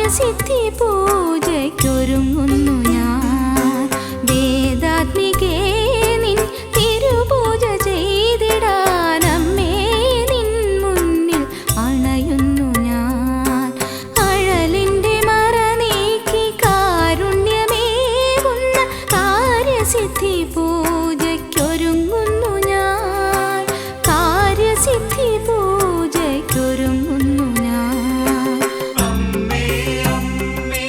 കാര്യസിദ്ധി പൂജയ്ക്കൊരുങ്ങുന്നു ഞാൻ. വേദാത്മികേ നിൻ തിരുപൂജ ചെയ്തിടാൻ അമ്മേ നിൻ മുന്നിൽ അണയുന്നു ഞാൻ. അഴലിൻ്റെ മറ നീക്കി കാരുണ്യമേകുന്ന കാര്യസിദ്ധി പൂജയ്ക്കൊരുങ്ങുന്നു ഞാൻ. കാര്യസിദ്ധി പൂജയ്ക്കൊരുങ്ങുന്നു ഞാൻ. അമ്മേ അമ്മേ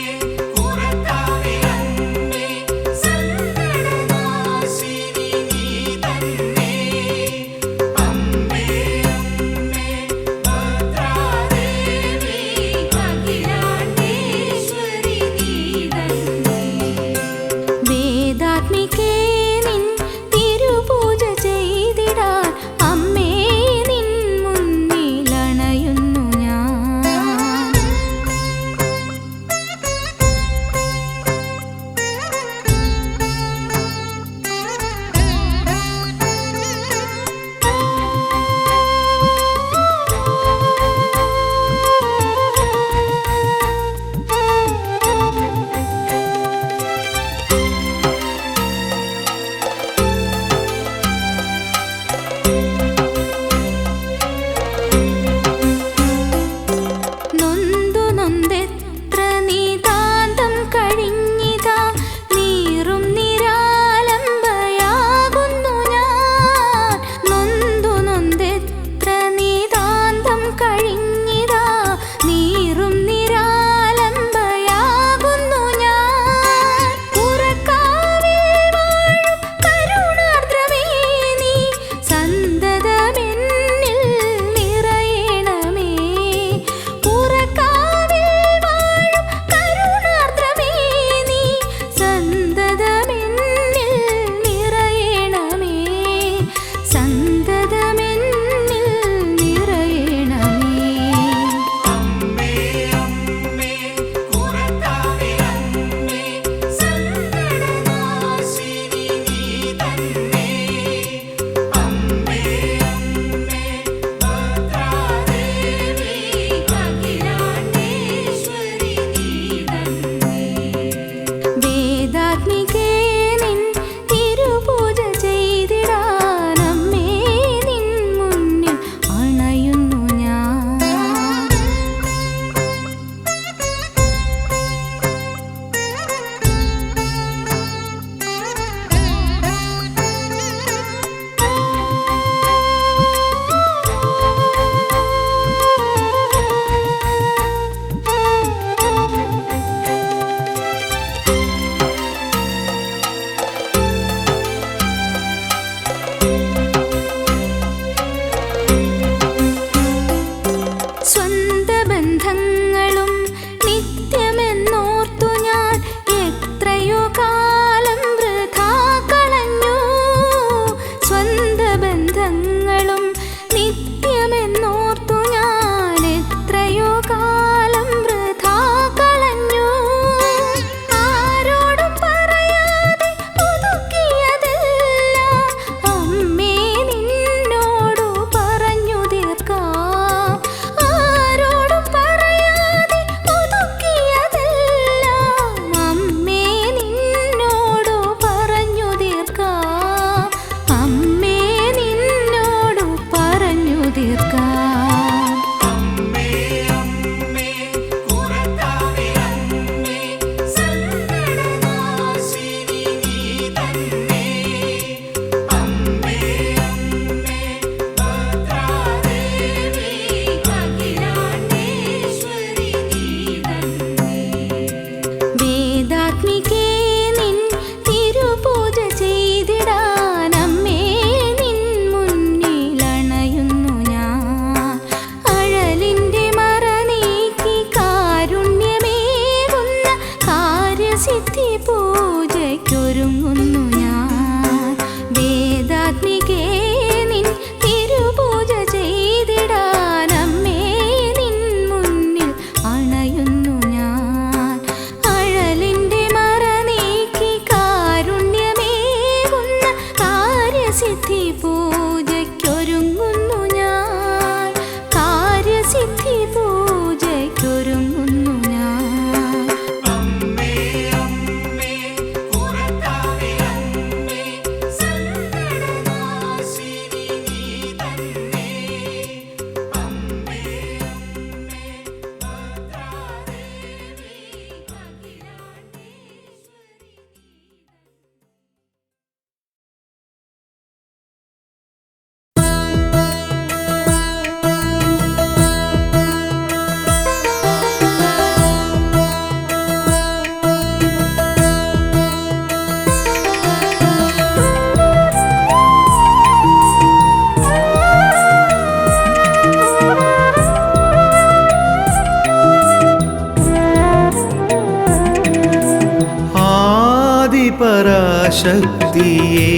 ആദിപരാശക്തിയേ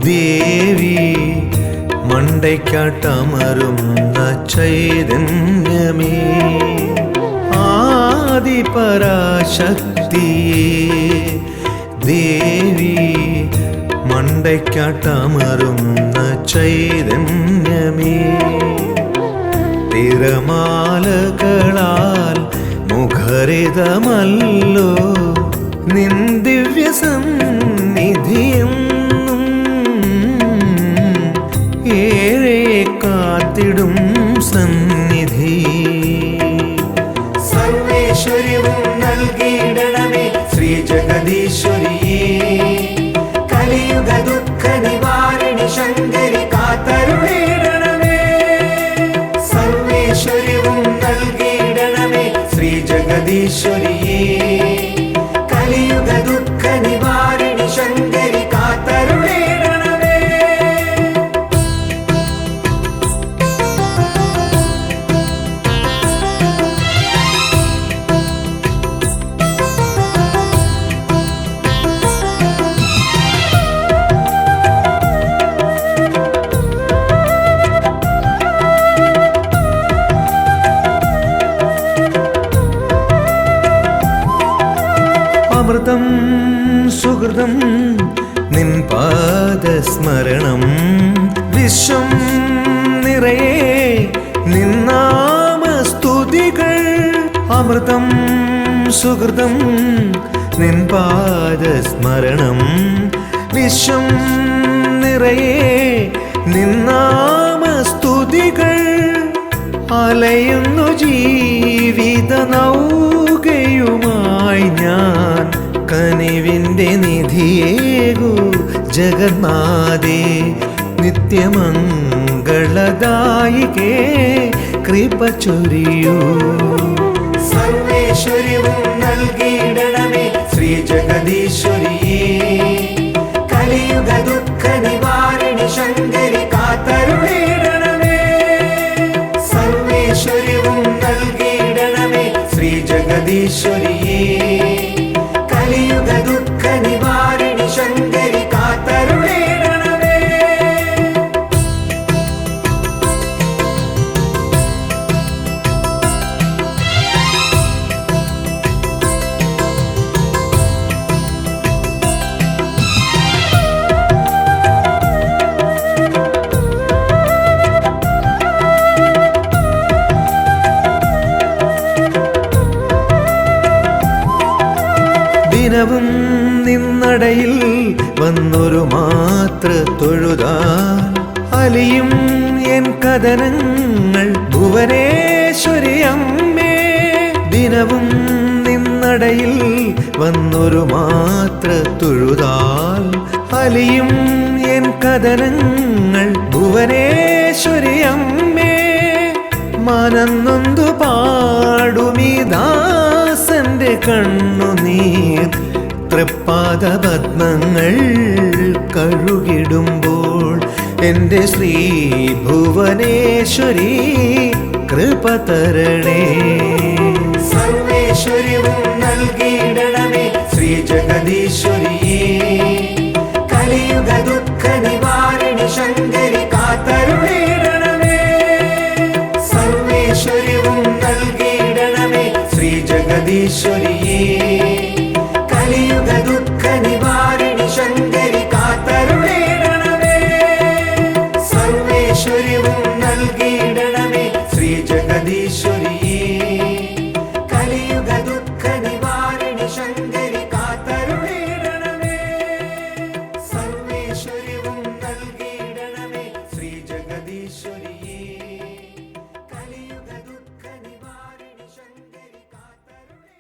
ദേവി മണ്ടയ്ക്കാട്ടമരുന്ന ചൈതന്യമേ ആദിപരാശക്തിയേ ദേവി മണ്ടയ്ക്കാട്ടമരുന്ന ചൈതന്യമേ തിരമാലകളാൽ മുഖരിതമല്ലോ നിൻ ദിവ്യ സന്നിധിയെന്നും ഏറെ കാത്തിടും സന്നിധി സർവേശ്വര്യവും നൽകിയിടണമേ ശ്രീ ജഗദീശ്വരിയേ കലിയുഗ ദുഃഖ നിവാരിണി ശങ്കരി കാത്തരുളിടണമേ സർവേശ്വര്യവും നൽകിയിടണമേ ശ്രീ ജഗദീശ്വരിയേ കലിയുഗ ദുഃഖ നിവാരിണി ശങ്കരി കാത്തരുളിടണമേ അമൃതം സുഹൃതം നിൻ പാദസ്മരണം വിശ്വം നിറയെ നിന്നാമസ്തുതികൾ അമൃതം സുഹൃതം നിൻ പാദസ്മരണം വിശ്വം നിറയെ നിന്നാമസ്തുതികൾ അലയുന്നു ജീവിത നൗകയുമായി ഞാൻ കനിവിൻ്റെ നിധിയേകു ജഗന്നാഥേ നിത്യമംഗളദായികേ കൃപ ചൊരിയൂ സർവേശ്വര്യവും നൽകിയിടണമേ ശ്രീ ജഗദീശ്വരിയേ കലിയുഗ ദുഃഖ നിവാരിണി ശങ്കരി കാത്തരുളിടണമേ സർവേശ്വര്യവും നൽകിയിടണമേ ശ്രീ ജഗദീശ്വരിയേ കലിയുഗ ദുഃഖ നിവാരിണി ശങ്കരി കാത്തരുളിടണമേ ദിനവും നിന്നടയിൽ വന്നൊരു മാത്ര തൊഴുതാൻ അലിയും എൻ കഥനങ്ങൾ ഭുവനേശ്വരി അമ്മേ ദിനവും നിന്നടയിൽ വന്നൊരു മാത്ര തൊഴുതാൽ അലിയും എൻ കഥനങ്ങൾ ഭുവനേശ്വരി അമ്മേ മനന്നൊന്തു പാടുമീ ദാസന്റെ കണ്ണുനീർ തൃപ്പാദപത്മങ്ങൾ കഴുകിടുമ്പോൾ എൻ്റെ ശ്രീ ഭുവനേശ്വരി കൃപ തരണേ സർവേശ്വര്യവും നൽകിയിടണമേ ശ്രീ ജഗദീശ്വരിയേ കലിയുഗ ദുഃഖ നിവാരിണി ശങ്കരി കാത്തരുളിടണമേ സർവേശ്വര്യവും നൽകിയിടണമേ ശ്രീ ജഗദീശ്വരിയേ കലിയുഗ ദുഃഖ നിവാരിണി ശങ്കരി കാത്തരുളിടണമേ സർവേശ്വര്യവും നൽകിയിടണമേ ശ്രീ ജഗദീശ്വരിയേ കലിയുഗ ദുഃഖ നിവാരിണി ശങ്കരി കാത്തരുളിടണമേ സർവേശ്വര്യവും നൽകിയിടണമേ ശ്രീ ജഗദീശ്വരിയേ കലിയുഗ ദുഃഖ നിവാരിണി ശങ്കരി കാത്തരുളിടണമേ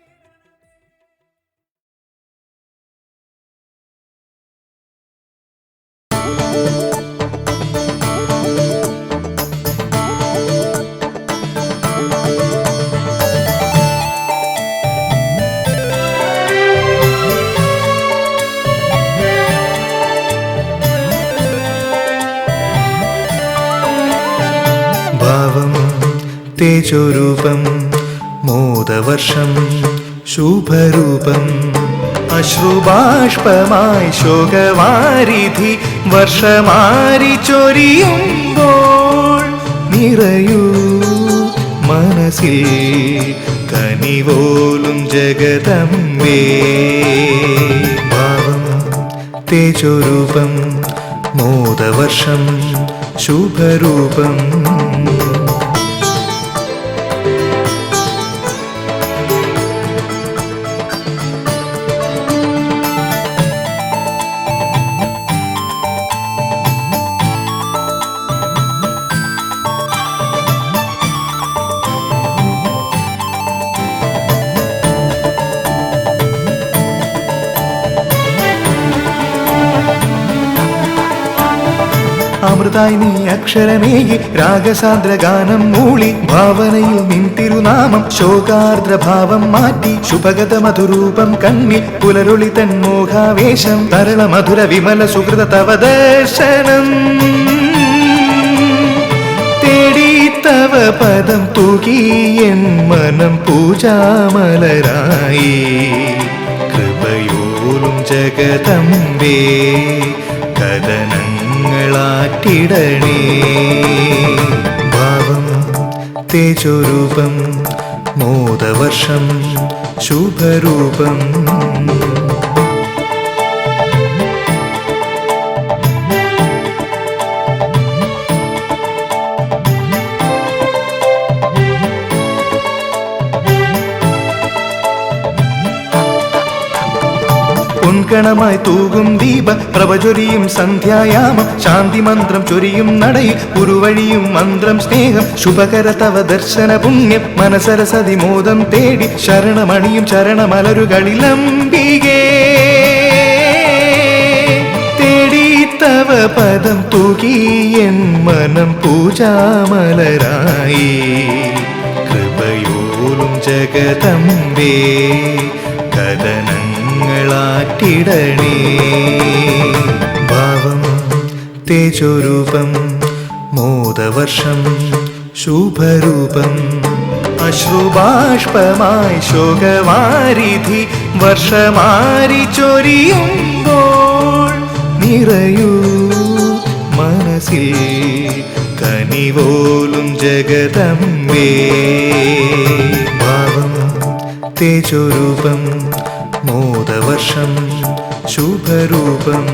ഭാവം തേജോരൂപം മോദവർഷം ശുഭരൂപം അശ്രുബാഷ്പമായി ശോകവാരിധി വർഷമാരി ചൊരിയുമ്പോൾ നിറയൂ മനസ്സിൽ കനിവോലും ജഗദംബേ. ഭാവം തേജോരൂപം മോദവർഷം ശുഭരൂപം. അമൃതായി നീ അക്ഷരമേകി രാഗസാന്ദ്രഗാനം മൂളി ഭാവനയിൽ നിൻ തിരുനാമം ശോകാർദ്രഭാവം മാറ്റി ശുഭഗത മധുരൂപം കണ്ണിൽ പുലരുളി തന്മോഹാവേശം തരള മധുര വിമല സുഹൃത തവ ദർശനം തേടി തവ പദം തൂകി എൻ മനം പൂജാമലരായി കൃപയോലും ജഗദംബേ കഥനങ്ങളാറ്റിടണേ. ഭാവം തേജോരൂപം മോദവർഷം ശുഭരൂപം. പൊൻകണമായി തൂകും ദീപ പ്രഭചൊരിയും സന്ധ്യായാമം ശാന്തി മന്ത്രം ചൊരിയും നടയിൽ ഉരുവഴിയും മന്ത്രം സ്നേഹം ശുഭകര തവ ദർശന പുണ്യം മനസരസതി മോദം തേടി ശരണമണിയും ചരണമലരുകളിലംബികേ തേടി തവ പദം തൂകി എൻ മനം പൂജാമലരായി കൃപയോലും ജഗദംബേ കഥനങ്ങളാറ്റിടണേ. ഭാവം തേജോരൂപം മോദവർഷം ശുഭരൂപം. അശ്രുബാഷ്പമായി ശോകവാരിധി വർഷമാരി ചൊരിയുമ്പോൾ നിറയൂ മനസ്സിൽ കനിവോലും ജഗദംബേ. ഭാവം തേജോരൂപം മോദവർഷം ശുഭരൂപം.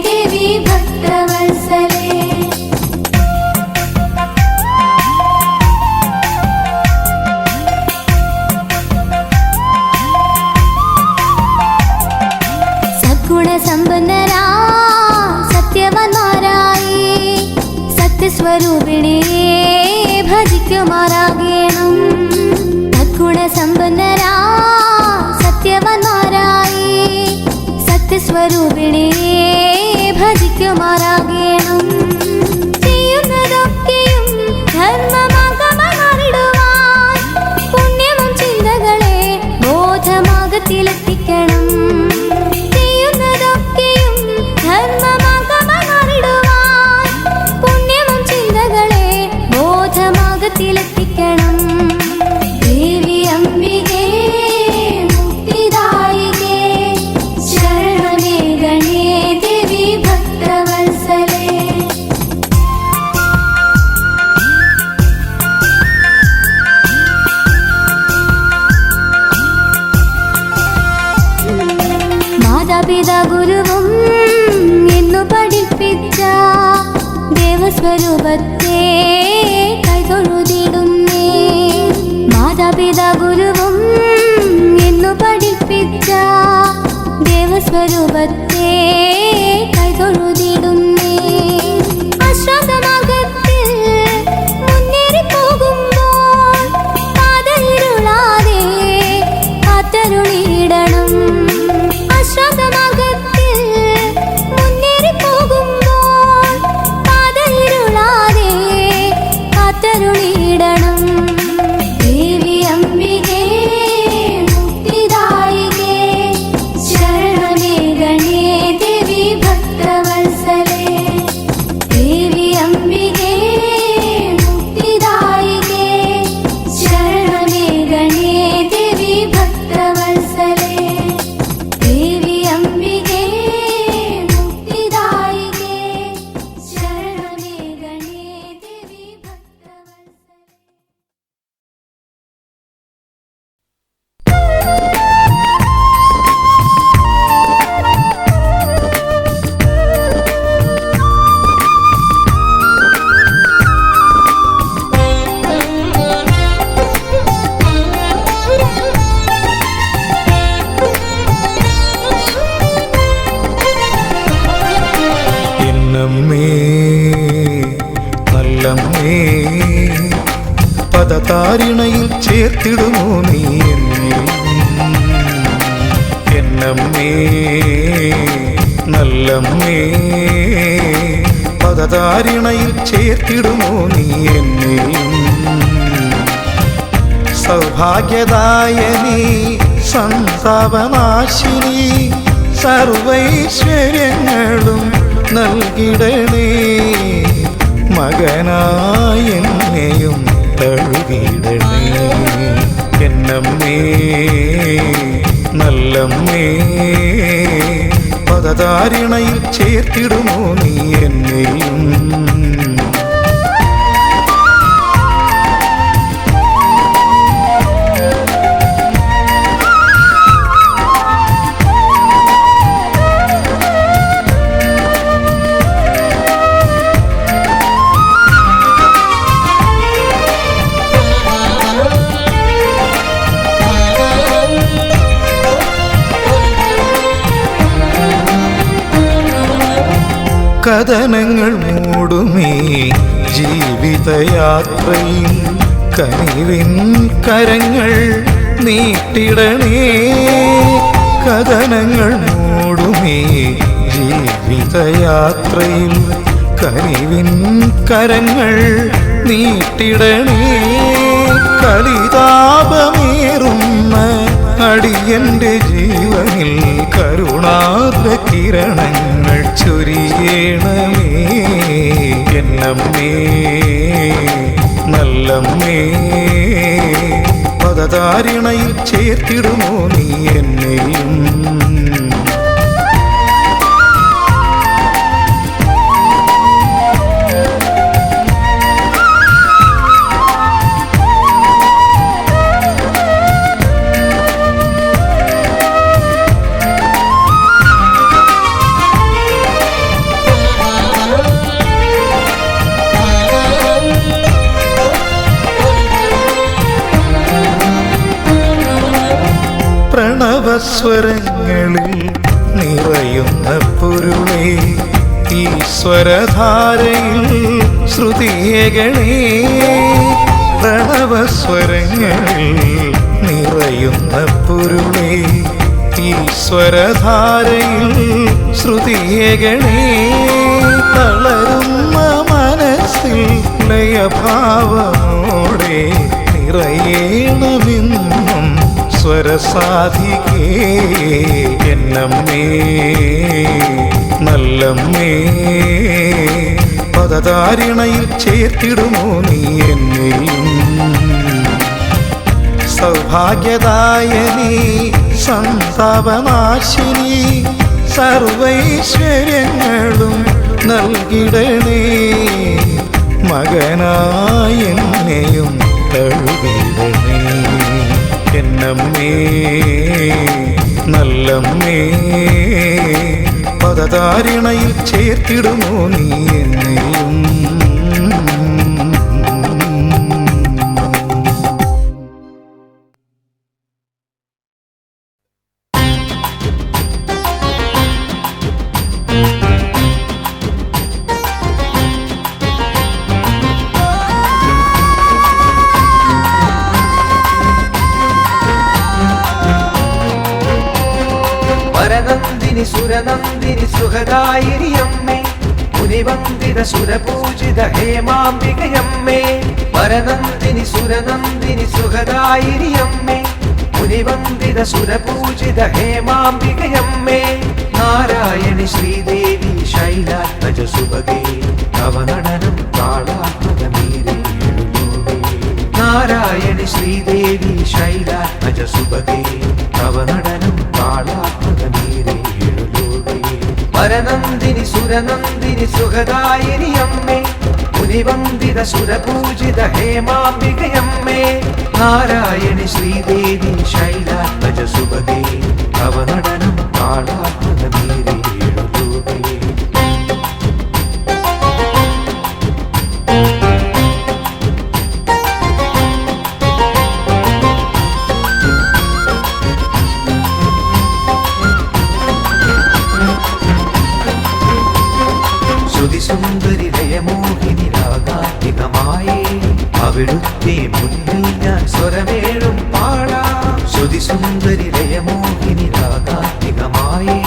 ദേവി സത്യസ്വരൂപിണേ ഭജിക്കുമാറാകണം. സദ്ഗുണസമ്പന്നരാ സത്യവന്മാരായി സത്യസ്വരൂപിണേ ഭജിക്കുമാറാകണം. ചെയ്യുന്നതൊക്കെയും ധർമ്മമാർഗമാറിടുവാൻ പുണ്യവും ചിന്തകളെ ബോധമാർഗത്തിലെത്തിക്കണം. ചെയ്യുന്നതൊക്കെയും ധർമ്മമാർഗമാറിടുവാൻ പുണ്യവും ചിന്തകളെ ബോധമാർഗത്തിലെത്തിക്കണം. ദേവി അംബികേ മുക്തിദായികേ ശരണമേ ഗണേ ദേവി ഭക്തവത്സലേ. മാതാപിതാ ഗുരുവും എന്നു പഠിപ്പിച്ച ദേവസ്വരൂപത്തെ കൈതൊഴുതിടുന്നേ. മാതാപിതാ ഗുരുവും എന്നു പഠിപ്പിച്ച ദേവസ്വരൂപത്തെ കൈതൊഴുതിടുന്നേ. അശ്രാന്തമാർഗത്തിൽ മുന്നേറി പോകുമ്പോൾ പാതയിരുളാതെ കാത്തരുളിയിടണം. അശ്രാന്തമാർഗത്തിൽ മുന്നേറി പോകുമ്പോൾ പാതയിരുളാതെ കാത്തരുളിയിടണം. ദേവി അംബികേ മുക്തിദായികേ ശരണമേ ഗണേ ദേവി ഭക്തവത്സലേ. ദേവി അംബികേ മുക്തിദായികേ ശരണമേ ഗണേ ദേവി ഭക്തവത്സലേ. ദേവി അംബികേ മുക്തിദായികേ ശരണമേ ഗണേ ദേവി ഭക്തവത്സലേ. എന്നമ്മേ നല്ലമ്മേ പദതാരിണയിൽ ചേർത്തിടുമോ നീ എന്നെ. എന്നമ്മേ നല്ലമ്മേ പദതാരിണയിൽ ചേർത്തിടുമോ നീ എന്നെയും. സൗഭാഗ്യദായനി സന്താപനാശിനി സർവൈശ്വര്യങ്ങളും നൽകിടണേ. മകനായെന്നെയും തഴുകിടണേ. എന്നമ്മേ നല്ലമ്മേ പദതാരിണയിൽ ചേർത്തിടുമോ നീ എന്നെയും. കഥനങ്ങൾ മൂടുമേ ജീവിതയാത്രയിൽ കനിവിൻ കരങ്ങൾ നീട്ടിടണേ. കഥനങ്ങൾ മൂടുമേ ജീവിതയാത്രയിൽ കനിവിൻ കരങ്ങൾ നീട്ടിടണേ. കലിതാപമേറുന്ന അടിയന്റെ ജീവനിൽ കരുണാർദ്ര കിരണങ്ങൾ ചൊരിയണമേ. എന്നമ്മേ നല്ലമ്മേ പദതാരിണയിൽ ചേർത്തിടുമോ നീ എന്നെയും. പ്രണവസ്വരങ്ങളിൽ നിറയുന്ന പൊരുളേ ഈശ്വരധാരയിൽ ശ്രുതിയേകണേ പ്രണവസ്വരങ്ങളിൽ നിറയുന്ന പൊരുളേ ഈശ്വരധാരയിൽ ശ്രുതിയേകണേ തളരുന്ന മനസ്സിൽ ലയഭാവമോടെ നിറയേണമെന്നും സ്വരസാധികേ എന്നമ്മേ നല്ലമ്മേ പദധാരിണയിൽ ചേർത്തിടുമോ നീ എന്നെയും സൗഭാഗ്യദായനി സന്താപനാശിനി സർവൈശ്വര്യങ്ങളും നൽകിടണേ മകനായി എന്നെയും തഴുകിടണേ എന്നമ്മേ നല്ലമ്മേ പദധാരിണയിൽ ചേർത്തിടുമോ നീ എന്നെയും വരനന്ദിനി സുരനന്ദിനി സുഖദായിനി അമ്മേ മുനിവന്ദിത സുരപൂജിത ഹേമാംബികയമ്മേ വരനന്ദിനി സുരനന്ദിനി സുഖദായിനി അമ്മേ മുനിവന്ദിത സുരപൂജിത ഹേമാംബികയമ്മേ നാരായണി ശ്രീദേവി ശൈലാത്മജ സുഭഗേ തവ നടനം താളാത്മകമീരേ നാരായണി ശ്രീദേവി ശൈലാത്മജ സുഭഗേ തവ നടനം താളാത്മകമീരേ വരനന്ദിനി സുരനന്ദിനി സുഖദായിനി അമ്മേ മുനിവന്ദിത സുരപൂജിത ഹേമാംബികയമ്മേ നാരായണി ശ്രീദേവി ശൈലാത്മജ സുഭഗേ തവ നടനം താളാത്മകമീരേ സുന്ദരി ലയമോഹിനി രാഗാത്മികമായേ അവിടുത്തെ മുന്നിൽ ഞാൻ സ്വരമേഴും പാടാം ശ്രുതിസുന്ദരി ലയമോഹിനി രാഗാത്മികമായേ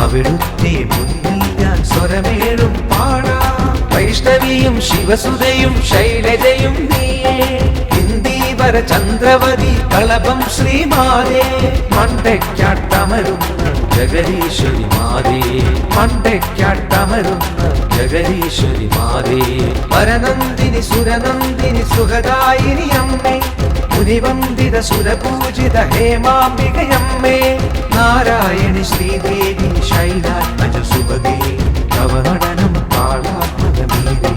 അവിടുത്തെ മുന്നിൽ ഞാൻ സ്വരമേഴും പാടാം വൈഷ്ണവിയും ശിവസുതയും ശൈലജയും നീയേ ഇന്ദീവര ചന്ദ്രവതി കളഭം ശ്രീമാതേ മണ്ടയ്ക്കാട്ടമരുന്ന ജഗദീശ്വരി മാതേ മണ്ടയ്ക്കാട്ടമരുന്ന ജഗദീശ്വരി മാതേ വരനന്ദിനി സുരനന്ദിനി സുഖദായിനി അമ്മേ മുനിവന്ദിത സുരപൂജിത ഹേമാംബികയമ്മേ നാരായണി ശ്രീദേവി ശൈലാത്മജ സുഭഗേ തവ നടനം താളാത്മകമീരേ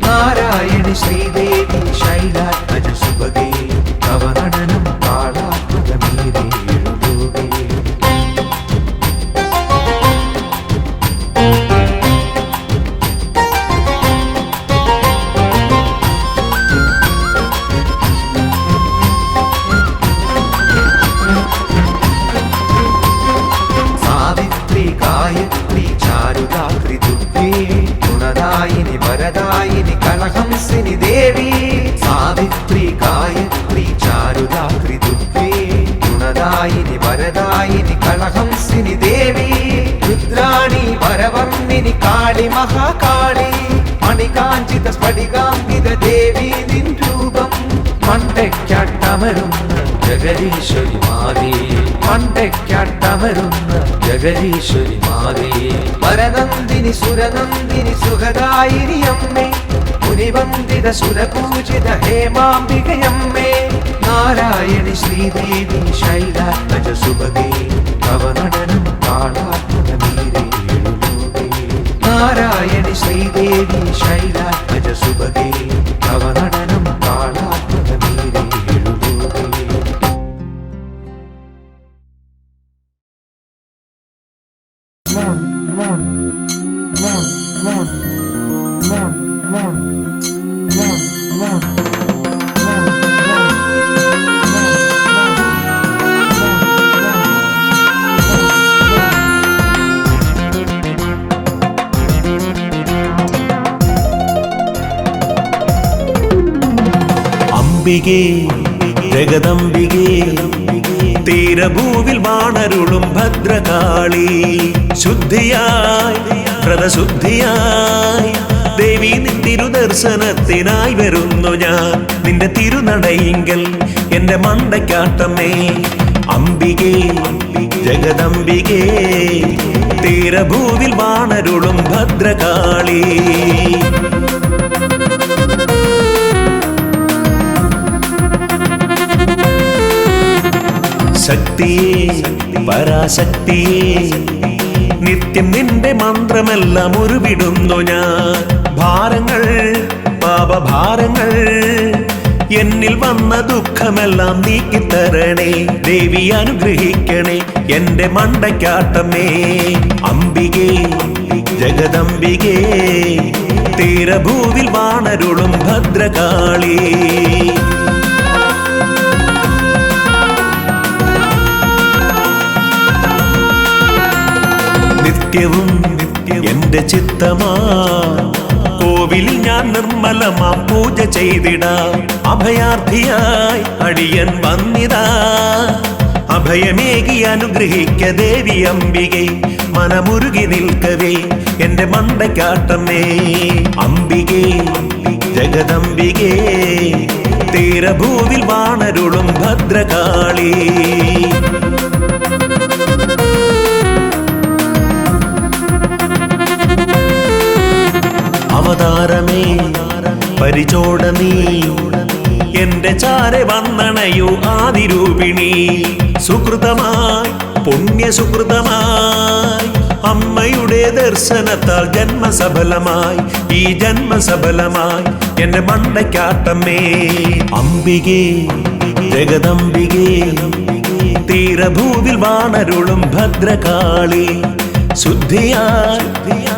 നാരായണി ശ്രീദേവി ശൈലാത്മജ സുഭഗേ തവ നടനം താളാത്മകമീരേ വരദായിനി കളഹംസിനി ദേവി സാവിത്രി ഗായത്രി ചാരുദാത്രി ദുർഗേ ഗുണദായിനി വരദായിനി കളഹംസിനി ദേവി രുദ്രാണി വരവർണ്ണിനി കാളി മഹാകാളി മണികാഞ്ചിത സ്ഫടികാംഗിത ദേവി നിൻ രൂപം മണ്ടയ്ക്കാട്ടമരുന്ന ജഗദീശ്വരി മാതേ മണ്ടയ്ക്കാട്ടമരുന്ന ജഗദീശ്വരി മാതേ വരനന്ദിനി സുരനന്ദിനി സുഖദായിനി അമ്മേ മുനിവന്ദിത സുരപൂജിത ഹേമാംബികയമ്മേ നാരായണി ശ്രീദേവി ശൈലാത്മജ സുഭഗേ തവ നടനം താളാത്മകമീരേ നാരായണി ശ്രീദേവി ശൈലാത്മജ സുഭഗേ തവ നടനം താളാത്മകമീരേ അംബികേ ജഗദംബികേ തീരഭൂവിൽ വാണരുളും ഭദ്രകാളി ശുദ്ധിയായി വ്രതശുദ്ധിയായി ദേവി നിൻ തിരുദർശനത്തിനായി വരുന്നു ഞാൻ നിന്റെ തിരുനടയിങ്കൽ എന്റെ മണ്ടയ്ക്കാട്ടമേ അംബികേ ജഗദംബികേ തീരഭൂവിൽ വാണരുളും ഭദ്രകാളി ശക്തിയേ പരാശക്തിയേ നിത്യം നിന്റെ മന്ത്രമെല്ലാം ഉരുവിടുന്നു ഞാൻ ഭാരങ്ങൾ പാപഭാരങ്ങൾ എന്നിൽ വന്ന ദുഃഖമെല്ലാം നീക്കിത്തരണേ ദേവി അനുഗ്രഹിക്കണേ എന്റെ മണ്ടയ്ക്കാട്ടമേ അംബികേ ജഗദംബികേ തീരഭൂവിൽ വാണരുളും ഭദ്രകാളി നിത്യവും എന്റെ ചിത്തമാ കോവിലിൽ ഞാൻ നിർമ്മലമാം പൂജ ചെയ്തിടാം അഭയാർത്ഥിയായി അടിയൻ വന്നിതാ അഭയമേകി അനുഗ്രഹിക്ക ദേവി അംബികെ മനമുരുകി നിൽക്കവേ എന്റെ മണ്ടയ്ക്കാട്ടമേ അംബികേ ജഗദംബികേ തീരഭൂവിൽ വാണരുളും ഭദ്രകാളി അവതാരമേ പരിചോടനീ എന്റെ ചാരെ വന്നണയു ആദിരൂപിണി സുകൃതമായി പുണ്യസുകൃതമായി അമ്മയുടെ ദർശനത്താൽ ജന്മസഫലമായി ഈ ജന്മസഫലമായി എന്റെ മണ്ടയ്ക്കാട്ടമേ അംബികേ ജഗദംബികേ തീരഭൂവിൽ വാണരുളും ഭദ്രകാളി ശുദ്ധിയായി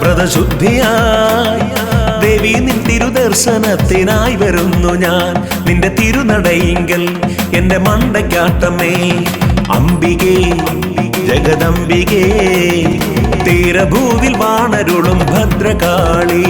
വ്രതശുദ്ധിയായി ദേവി നിൻ തിരുദർശനത്തിനായി വരുന്നു ഞാൻ നിന്റെ തിരുനടയിങ്കൽ എന്റെ മണ്ടയ്ക്കാട്ടമേ അംബികേ ജഗദംബികേ തീരഭൂവിൽ വാണരുളും ഭദ്രകാളി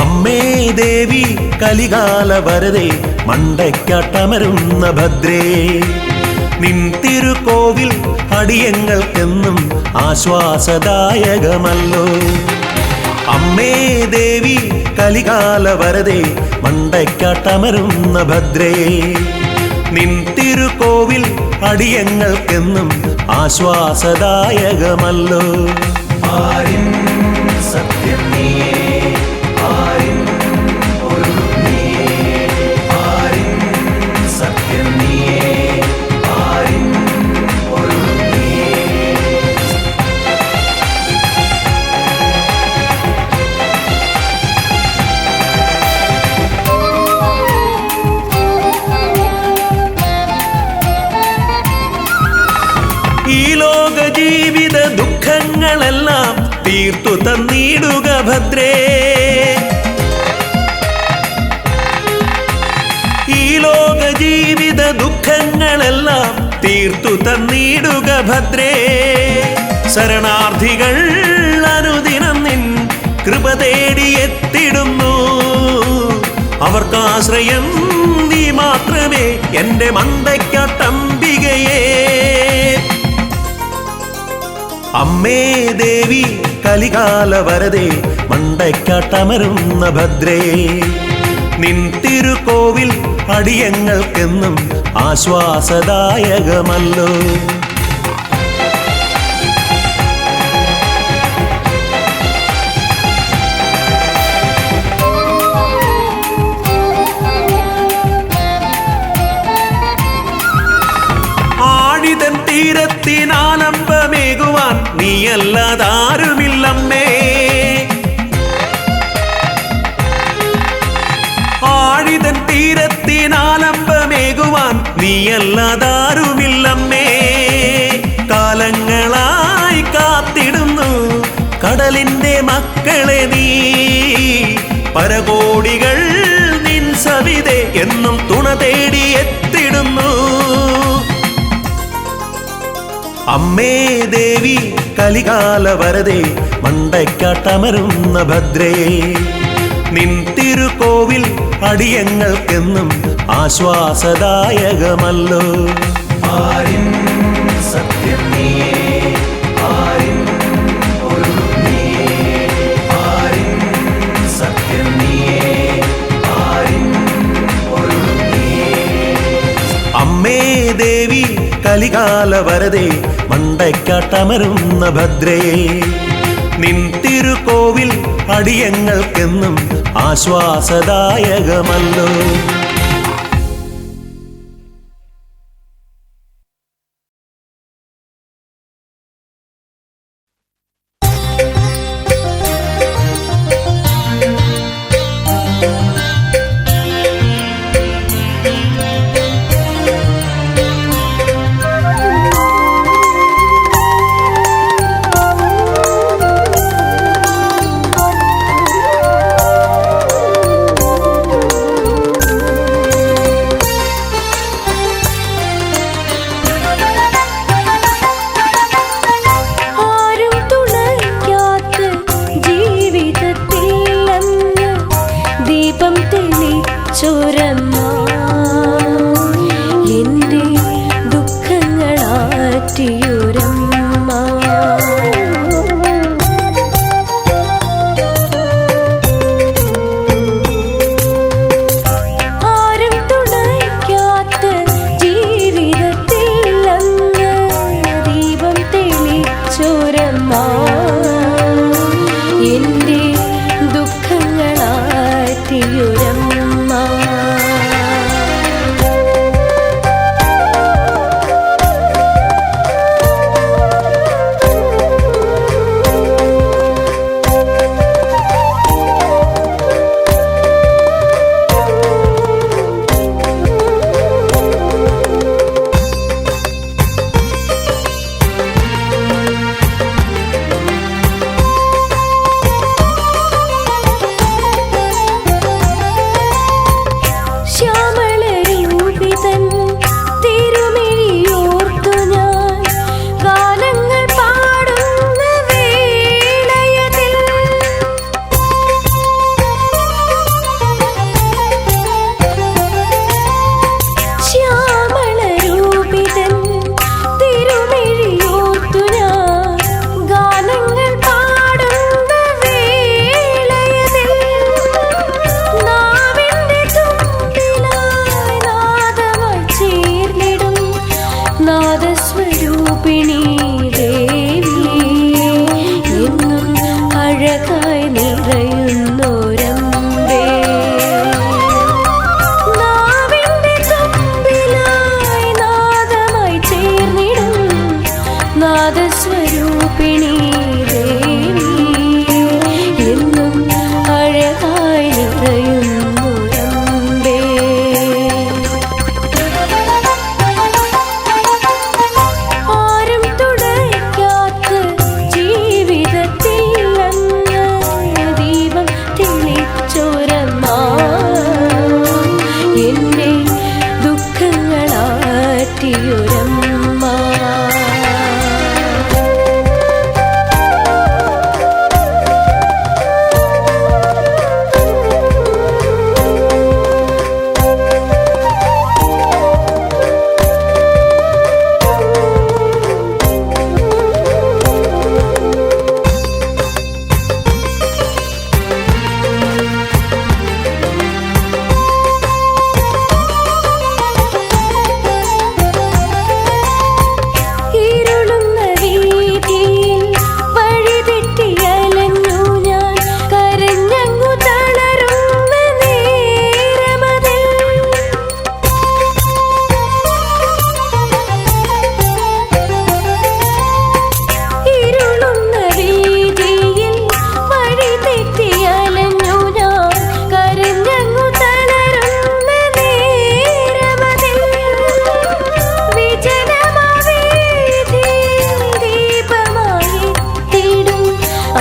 അമ്മേ ദേവി കലികാല വരദേ മണ്ടയ്ക്കാട്ടമരുന്ന ഭദ്രേ നിൻ തിരുക്കോവിൽ അടിയങ്ങൾക്കെന്നും ആശ്വാസദായകമല്ലോ അമ്മേ ദേവി കലികാല വരദേ മണ്ടയ്ക്കാട്ടമരുന്ന ഭദ്രേ നിൻ തിരുക്കോവിൽ അടിയങ്ങൾക്കെന്നും ആശ്വാസദായകമല്ലോ ആരിൻ സത്യം നീയേ ഈ ലോക ജീവിത ദുഃഖങ്ങളെല്ലാം തീർത്തു തന്നിടുക ഭദ്രേ ഈ ലോക ജീവിത ദുഃഖങ്ങളെല്ലാം തീർത്തു തന്നിടുക ഭദ്രേ ശരണാർത്ഥികൾ അനുദിനം നിൻ കൃപ തേടി എത്തിടുന്നു അവർക്കാശ്രയം നീ മാത്രമേ എന്റെ മണ്ടയ്ക്കാട്ടംബികയേ അമ്മേ ദേവി കലികാല വരദേ മണ്ടയ്ക്കാട്ടമരുന്ന ഭദ്രേ നിൻ തിരുക്കോവിൽ അടിയങ്ങൾക്കെന്നും ആശ്വാസദായകമല്ലോ ആഴിതൻ തീരത്തിനാലംബമേകുവാൻ നീയല്ലാതാരുമില്ലമ്മേ ആഴിതൻ തീരത്തിനാലംബമേകുവാൻ നീയല്ലാതാരുമില്ലമ്മേ കടലിന്റെ മക്കളെ നീ പരകോടികൾ നിൻ സവിതേ എന്നും തുണ തേടി എത്തിടുന്നു. അമ്മേ ദേവി കലികാല വരദേ മണ്ടയ്ക്കാട്ടമരുന്ന ഭദ്രേ നിൻ തിരുക്കോവിൽ അടിയങ്ങൾക്കെന്നും ആശ്വാസദായകമല്ലോ. ആരിൻ സത്യം നീയേ, ആരിൻ പൊരുളും നീയേ, ആരിൻ സത്യം നീയേ, ആരിൻ പൊരുളും നീയേ. അമ്മേ ദേവി കലികാല വരദേ മണ്ടയ്ക്കാട്ടമരുന്ന ഭദ്രേ നിൻ തിരുക്കോവിൽ അടിയങ്ങൾക്കെന്നും ആശ്വാസദായകമല്ലോ.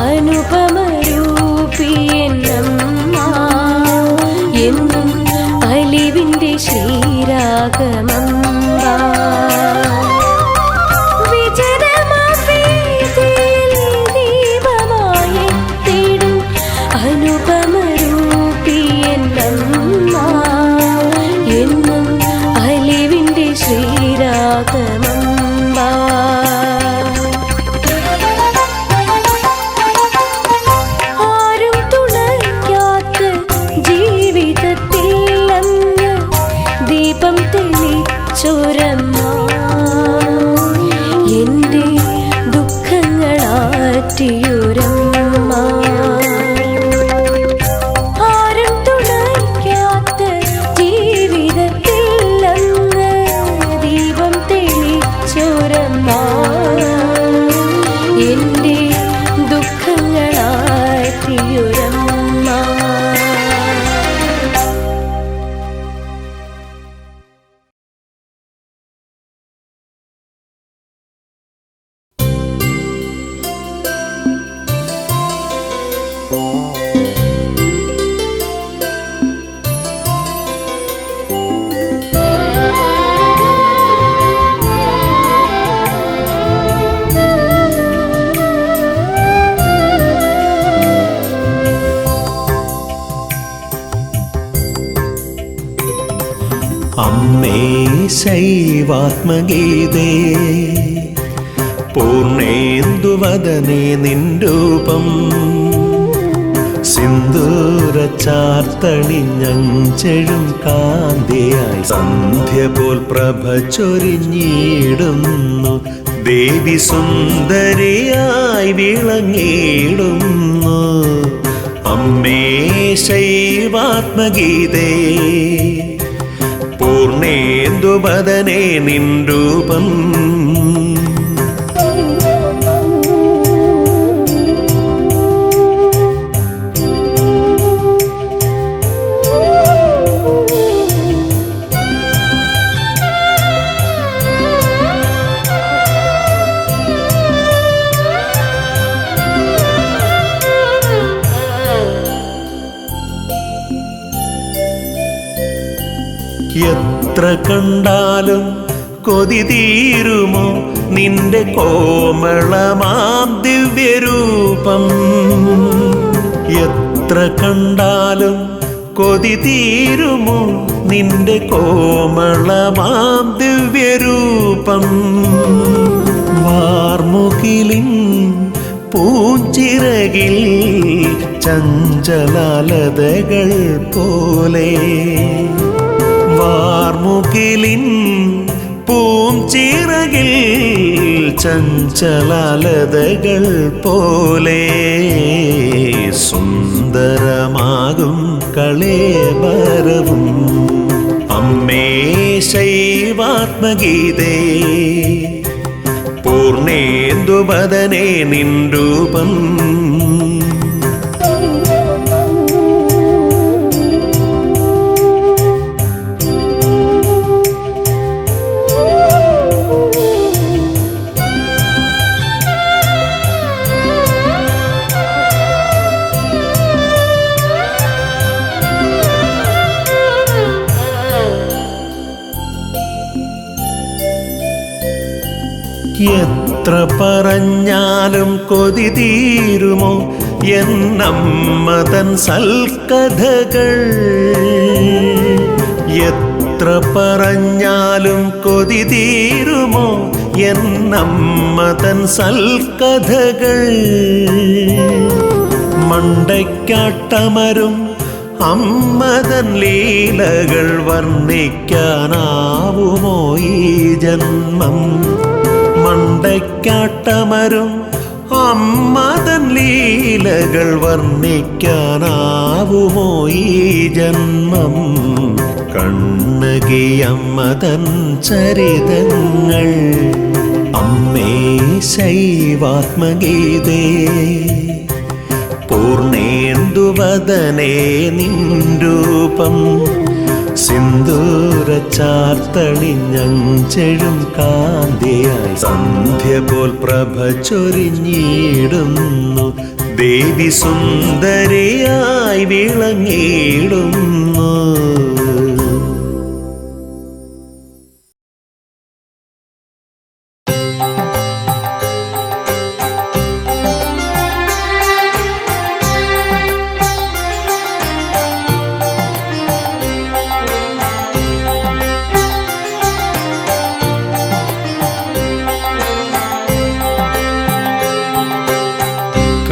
അനുപമരൂപിയെന്നമ്മ എന്നും അലിവിൻ്റെ ശ്രീരാഗമമ്പ വിജനമാവേദിയിൽ ദീപമായി തേടും അനുപമരൂപിയെന്നമ്മ എന്നും അലിവിൻ്റെ ശ്രീരാഗമമ്പ ആരും തുണയ്ക്കാത്ത ജീവിതത്തിൽ അങ്ങ് ദീപം തെളിച്ചൊരമ്മ എൻ്റെ ദുഃഖങ്ങളാറ്റിയൊരമ്മ ആരും തുണയ്ക്കാത്ത ജീവിതത്തിൽ അങ്ങ് ദീപം തെളിച്ചൊരമ്മ എൻ്റെ ദുഃഖങ്ങളാറ്റിയൊരമ്മ അമ്മേ ശൈവാത്മഗീതേ പൂർണേന്ദുവദനേ നിൻ രൂപം സിന്ദൂരച്ചാർത്തണിഞ്ഞെഴും കാന്തിയായി സന്ധ്യ പോൽ പ്രഭ ചൊരിഞ്ഞിടുന്നു ദേവി സുന്ദരിയായി വിളങ്ങിടുന്നു അമ്മേ ശൈവാത്മഗീതേ പൂർണേന്ദുവദനേ നിൻ രൂപം എത്ര കണ്ടാലും കൊതി തീരുമോ നിന്റെ കോമളമാം ദിവ്യരൂപം എത്ര കണ്ടാലും കൊതി തീരുമോ നിന്റെ കോമളമാം ദിവ്യരൂപം വാർമുകിലിൻ പൂഞ്ചിറകിൽ ചഞ്ചലാലതകൾ പോലെ വാർമുകിലിൻ പൂഞ്ചിറകിൽ ചഞ്ചലാലതകൾ പോലെ സുന്ദരമാകും കളേബരവും അമ്മേ ശൈവാത്മഗീതേ പൂർണേന്ദുവദനേ നിൻ രൂപം എത്ര പറഞ്ഞാലും കൊതി തീരുമോ എന്നമ്മതൻ സൽക്കഥകൾ എത്ര പറഞ്ഞാലും കൊതി തീരുമോ എന്നമ്മതൻ സൽക്കഥകൾ മണ്ടയ്ക്കാട്ടമരും അമ്മതൻ ലീലകൾ വർണ്ണിക്കാനാവുമോ ഈ ജന്മം മണ്ടയ്ക്കാട്ടമരും അമ്മതൻ ലീലകൾ വർണ്ണിക്കാനാവുമോ ഈ ജന്മം കണ്ണകിയമ്മതൻ ചരിതങ്ങൾ അമ്മേ ശൈവാത്മഗീതേ പൂർണേന്ദുവദനേ നിൻ രൂപം സിന്ദൂരച്ചാർത്തണിഞ്ഞെഴും കാന്തിയായി സന്ധ്യ പോൽ പ്രഭ ചൊരിഞ്ഞിടുന്നു ദേവി സുന്ദരിയായി വിളങ്ങിടുന്നു.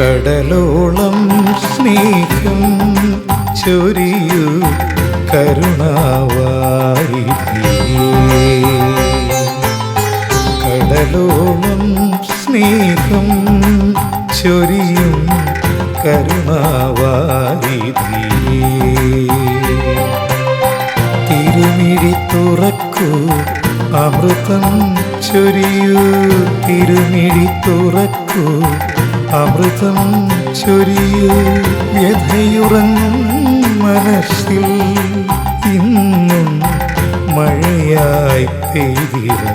കടലോളം സ്നേഹം ചൊരിയൂ കരുണാവാരിധിയേ. കടലോളം സ്നേഹം ചൊരിയും കരുണാവാരിധിയേ. തിരുമിഴി തുറക്കൂ അമൃതം ചൊരിയൂ. തിരുമിഴി തുറക്കൂ അമൃതം ചൊരിയൂ. വ്യഥയുറങ്ങും മനസ്സിൽ ഇന്നും മഴയായി പെയ്തിരുന്നു.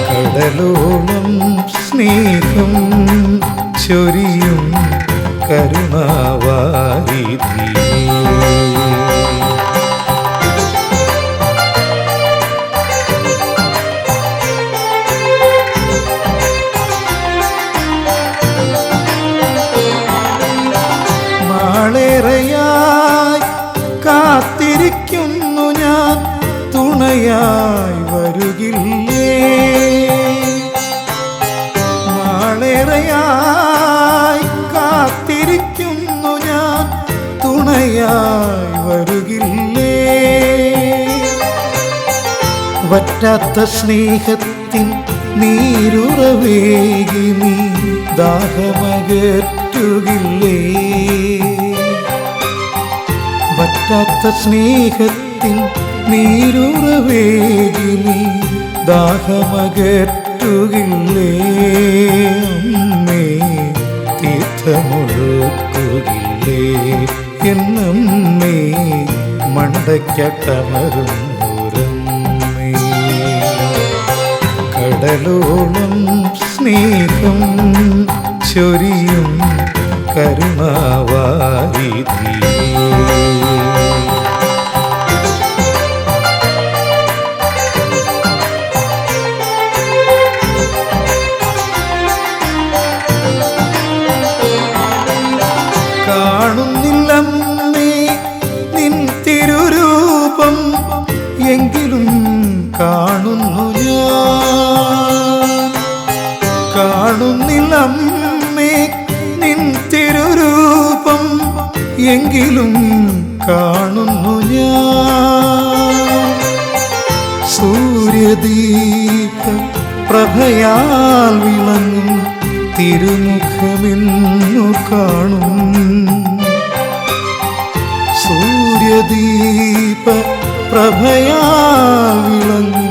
കടലോളം സ്നേഹം ചൊരിയും കരുണാവാരിധിയേ. നാളേറെയായി കാത്തിരിക്കുന്നു ഞാൻ, തുണയായി വരുകില്ലേ. നാളേറെയായി കാത്തിരിക്കുന്നു ഞാൻ, തുണയായി വരുകില്ലേ. വറ്റാത്ത സ്നേഹത്തിൻ നീരുറവേകി നീ ദാഹമകറ്റുകില്ലേ. വറ്റാത്ത സ്നേഹത്തിൻ നീരുറവേകി നീ ദാഹമകറ്റുകില്ലേ. അമ്മേ തീർത്ഥമൊഴുക്കുകില്ലേ. എന്നമ്മേ മണ്ടയ്ക്കട്ടമരും ഉറമ്മേ. കടലോളം സ്നേഹം ചൊരിയും കരുണാവാരിധിയേ. കാണുന്നില്ലമ്മേ നിൻ തിരുരൂപം, എങ്കിലും കാണുന്നു ഞാൻ. കാണുന്നില്ലമ്മേ നിൻ തിരുരൂപം, എങ്കിലും കാണുന്നു ഞാൻ. സൂര്യദീപ പ്രഭയാൽ വിളങ്ങും തിരുമുഖമെന്നു കാണും. സൂര്യദീപ പ്രഭയാൽ വിളങ്ങും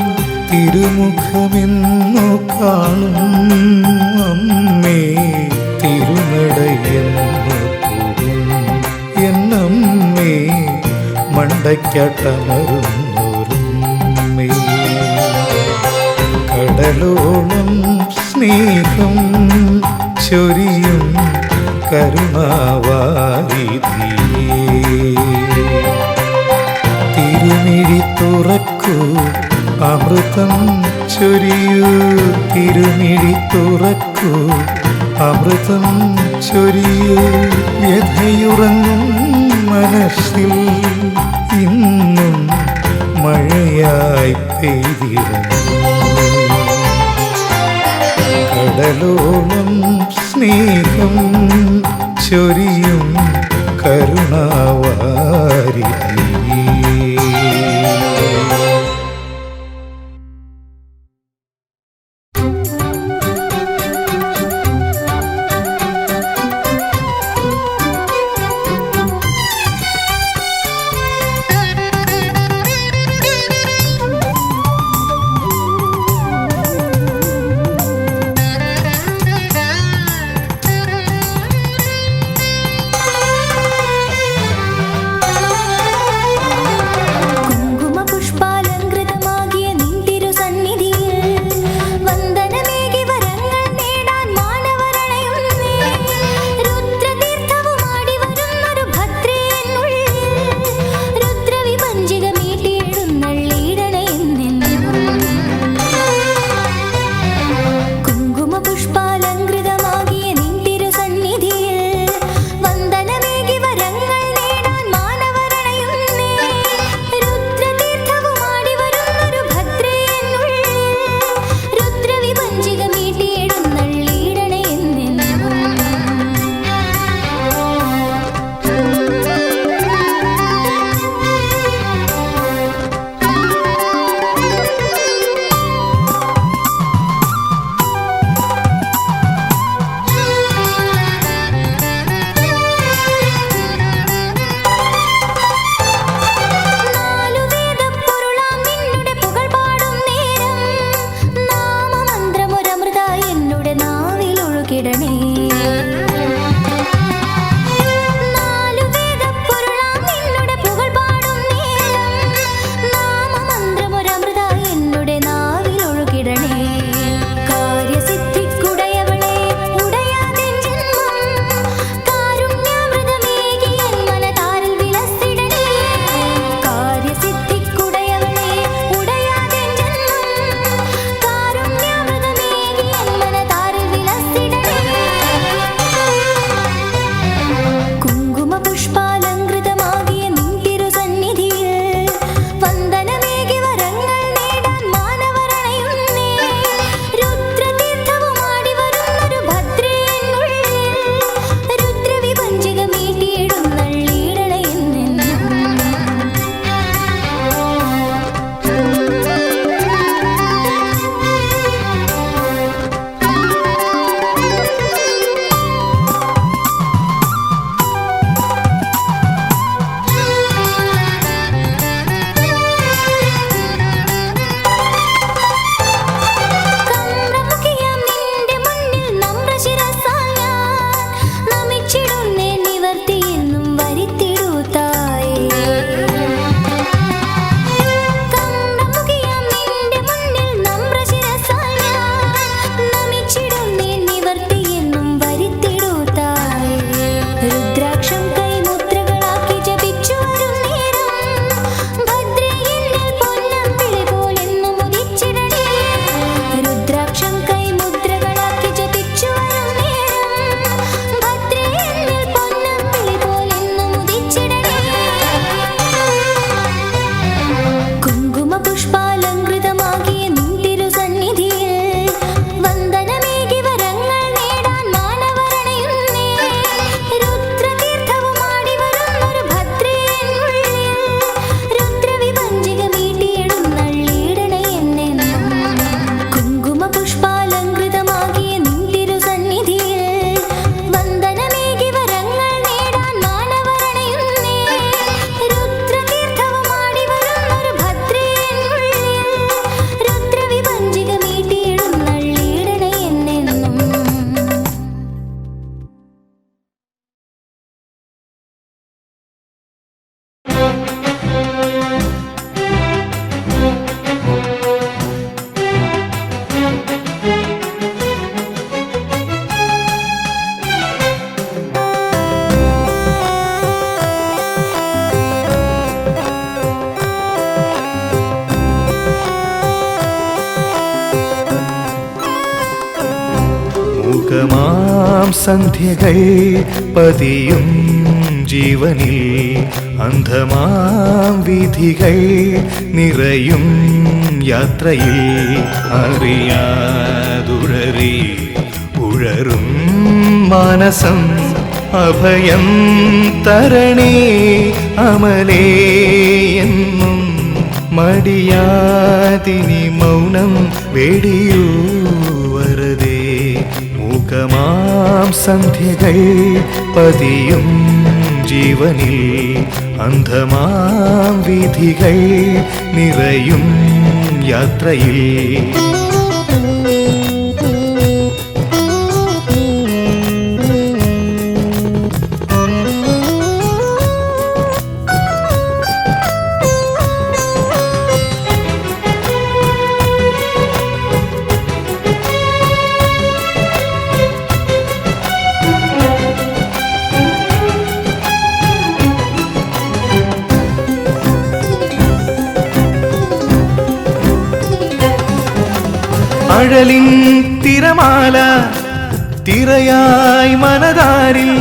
തിരുമുഖമെന്നു കാണും. അമ്മേ തിരുനടയെന്നു പോകും. എന്നമ്മേ മണ്ടയ്ക്കട്ടമരുന്നൊരുമ്മേ. കടലോളം സ്നേഹം ചൊരിയും കരുണാവാരിധിയേ. തിരുമിഴി തുറക്കൂ അമൃതം ചൊരിയൂ. തിരുമിഴി തുറക്കൂ അമൃതം ചൊരിയൂ. വ്യഥയുറങ്ങും മനസ്സിൽ ഇന്നും മഴയായി പെയ്തിരുന്നു. കടലോളം സ്നേഹം ചൊരിയും കരുണാവാരിധിയേ. ഒഴുകിടണേ മൂകമാം സന്ധ്യകൾ പതിയും ജീവനിൽ അന്ധമാം വിധികൾ നിറയും യാത്രയിൽ അറിയാതുഴറി ഉഴറും മാനസം അഭയം തരണേ അമലേ എന്നും മടിയാതിനി മൗനം വെടിയൂ വരദേ മൂകമാം സന്ധ്യകൾ പതിയും ജീവനിൽ അന്ധമാം വിധികൾ നിറയും യാത്രയിൽ അഴലിൻ തിരമാല തിരയായി മനതാരിൽ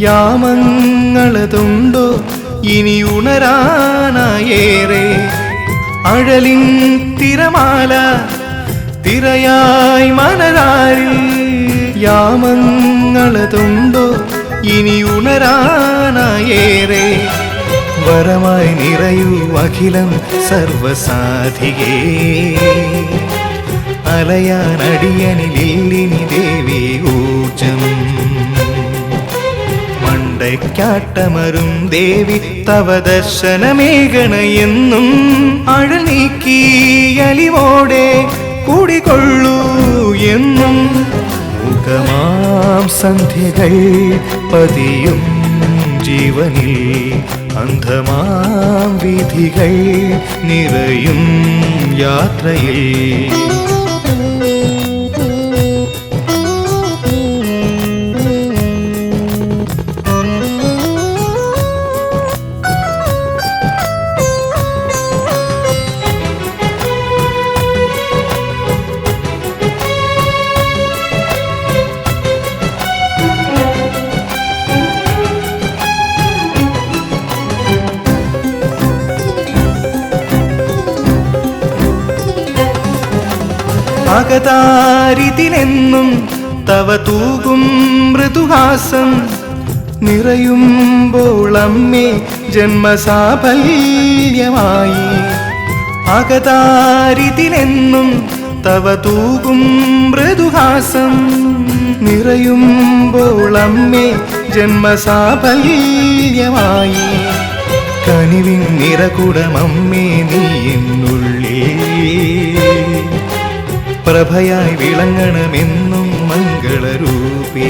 യാമങ്ങളതുണ്ടോ ഇനി ഉണരാനായേറെ അഴലിൻ തിരമാല തിരയായി മനതാരിൽ യാമങ്ങളതുണ്ടോ ഇനി ഉണരാനായേറെ വരമായി നിറയൂ അഖിലം സർവസാധികേ അലയാനടിയനിലില്ലിനി ദേവി ഊർജം മണ്ടയ്ക്കാട്ടമരും ദേവി തവ ദർശനമേകണയെന്നും അഴൽ നീക്കി അലിവോടെ കൂടിക്കൊള്ളൂ എന്നും മൂകമാം സന്ധ്യകൾ പതിയും ജീവനിൽ അന്ധമാം വീഥികൾ നിറയും യാത്രയിൽ അകതാരിതിലെന്നും തവ തൂകും മൃദുഹാസം നിറയുമ്പോൾ അമ്മേ ജന്മസാഫല്യമായി അകതാരിതിലെന്നും തവ തൂകും മൃദുഹാസം നിറയുമ്പോൾ അമ്മേ ജന്മസാഫല്യമായി കനിവിൻ നിറകുടമമ്മേ നീ എന്നുള്ളിൽ പ്രഭയായി വിളങ്ങണമെന്നും മംഗളരൂപേ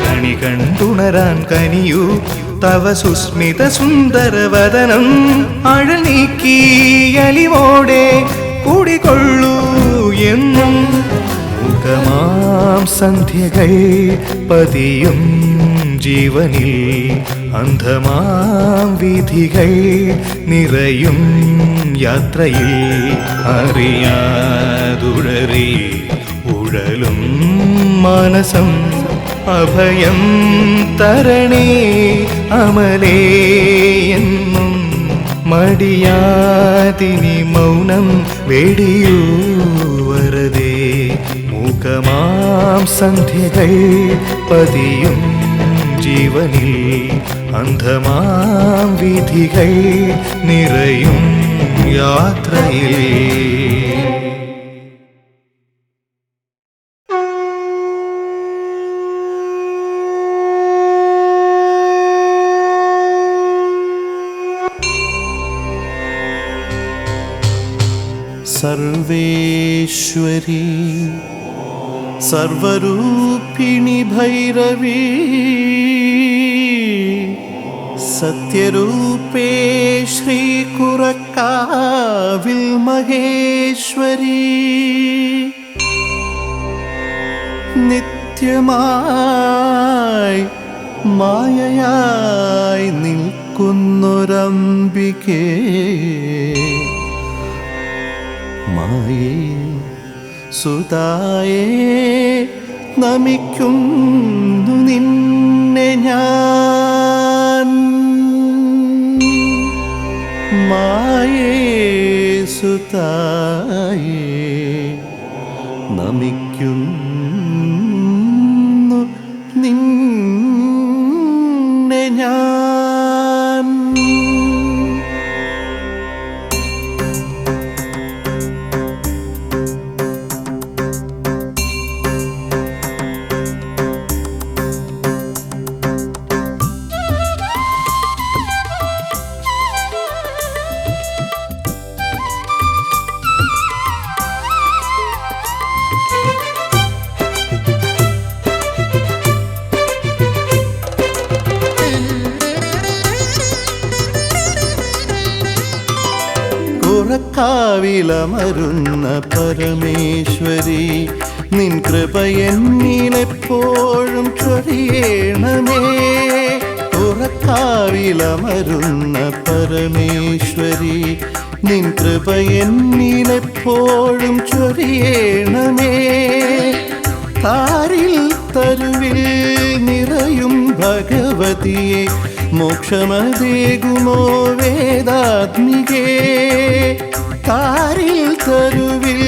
കണി കണ്ടുണരാൻ കനിയൂ തവ സുസ്മിത സുന്ദരവദനം അഴൽ നീക്കി അലിവോടെ കൂടിക്കൊള്ളൂ എന്നും മൂകമാം സന്ധ്യകൾ പതിയും ജീവനിൽ അന്ധമാം വീഥികൾ നിറയും യാത്രയിൽ അറിയാതുഴറി ഉഴലും മാനസം അഭയം തരണേ അമലേ എന്നും മടിയാതിനി മൗനം വെടിയൂ വരദേ മൂകമാം സന്ധ്യകൾ പതിയും ജീവനിൽ അന്ധമാം വീഥികൾ നിറയും യാത്രയിൽ സർവേശ്വരി സർവരൂപിണി ഭൈരവി സത്യരൂപേ ശ്രീകുറക്കാവിൽ മഹേശ്വരി നിത്യമായി മായയായി നിൽക്കുന്നൊരംബികേ മായേ സുതായേ നമിക്കുന്നു നിന്നെ ഞാൻ മായേ സുതായേ നമിക്കുന്നു നിന്നെ ഞാൻ കാവിലമരുന്ന പരമേശ്വരി നിൻ കൃപ എന്നിലെപ്പോഴും ചൊരിയണമേ തുറക്കാവിലമരുന്ന പരമേശ്വരി നിൻ കൃപ എന്നിലെപ്പോഴും ചൊരിയണമേ താരിൽ തരുവിൽ നിറയും ഭഗവതിയെ മോക്ഷമതേകുമോ വേദാത്മികേ താരിൽ തരുവിൽ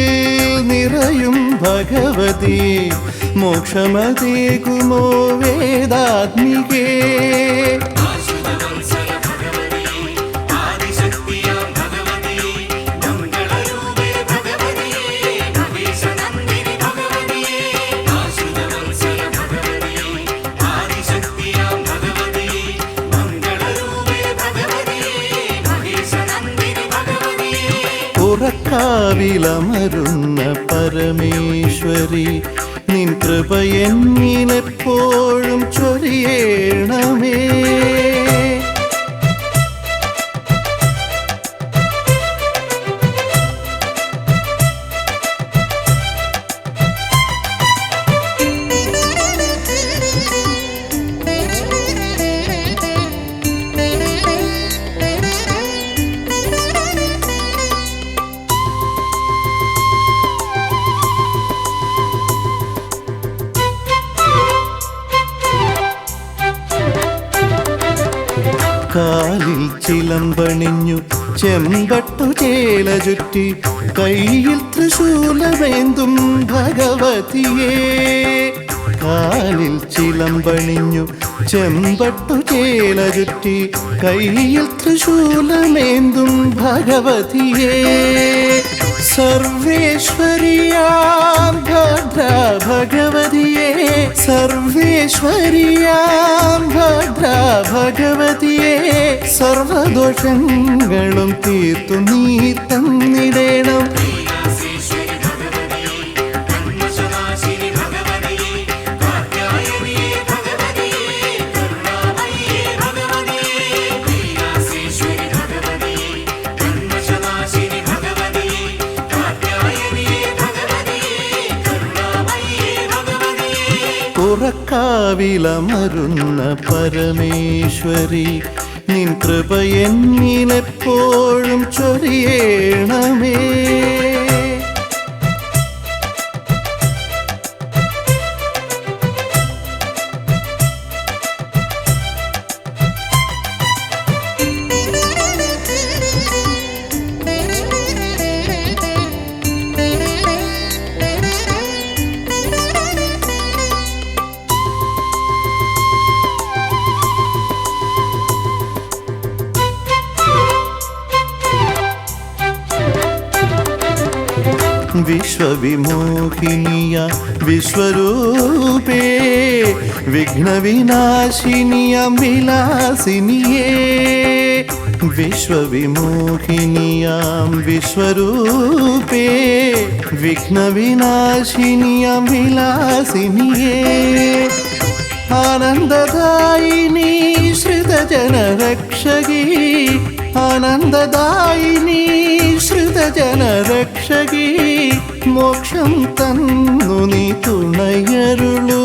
നിറയും ഭഗവതി മോക്ഷമതേകുമോ വേദാത്മികേ കാവിലമരുന്ന പരമേശ്വരി പരമേശ്വരി നിൻ കൃപ എന്നിലെപ്പോഴും ചൊരിയേണമേ. കാലിൽ ചിലമ്പണിഞ്ഞു ചെമ്പട്ടു ചേല ചുറ്റി കയ്യിൽ തൃശൂലമേന്തും ഭഗവതിയേ. കാലിൽ ചിലമ്പണിഞ്ഞു ചെമ്പട്ടു ചേല ചുറ്റി കയ്യിൽ തൃശൂലമേന്തും ഭഗവതിയേ. സർവേശ്വരിയാം ഭദ്രാ ഭഗവതിയേ, സർവേശ്വരിയാം ഭദ്രാ ഭഗവതിയേ, സർവദോഷങ്ങളും തീർത്തു നീ തന്നിടേണം. ഉറക്കാവിലമരുന്ന പരമേശ്വരി നിൻ കൃപ എന്നിലെപ്പോഴും ചൊരിയേണമേ. വിശ്വവിമോഹിനിയ വിശ്വരൂപേ വിഘ്നവിനാശിനിയാം വിലാസിനിയേ. വിശ്വവിമോഹിനിയാം വിശ്വരൂപേ വിഘ്നവിനാശിനിയാം വിലാസിനിയേ. ആനന്ദദായിനി ശ്രിതജനരക്ഷകി, ആനന്ദദായിനി ശ്രിതജനരക്ഷകി, മോക്ഷം തന്നു നീ തുണയരുളൂ.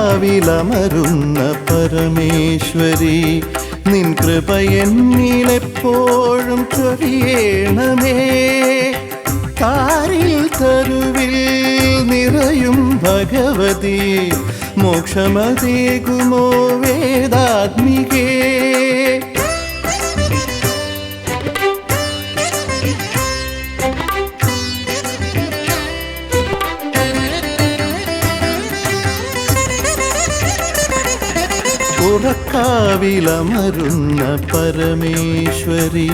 ഉറക്കാവിലമരുന്ന പരമേശ്വരി നിൻ കൃപ എന്നിലെപ്പോഴും ചൊരിയേണമേ. കാരിൽ തരുവിൽ നിറയും ഭഗവതി മോക്ഷമതേകുമോ വേദാത്മികേ. ഉറക്കാവിലമരുന്ന പരമേശ്വരി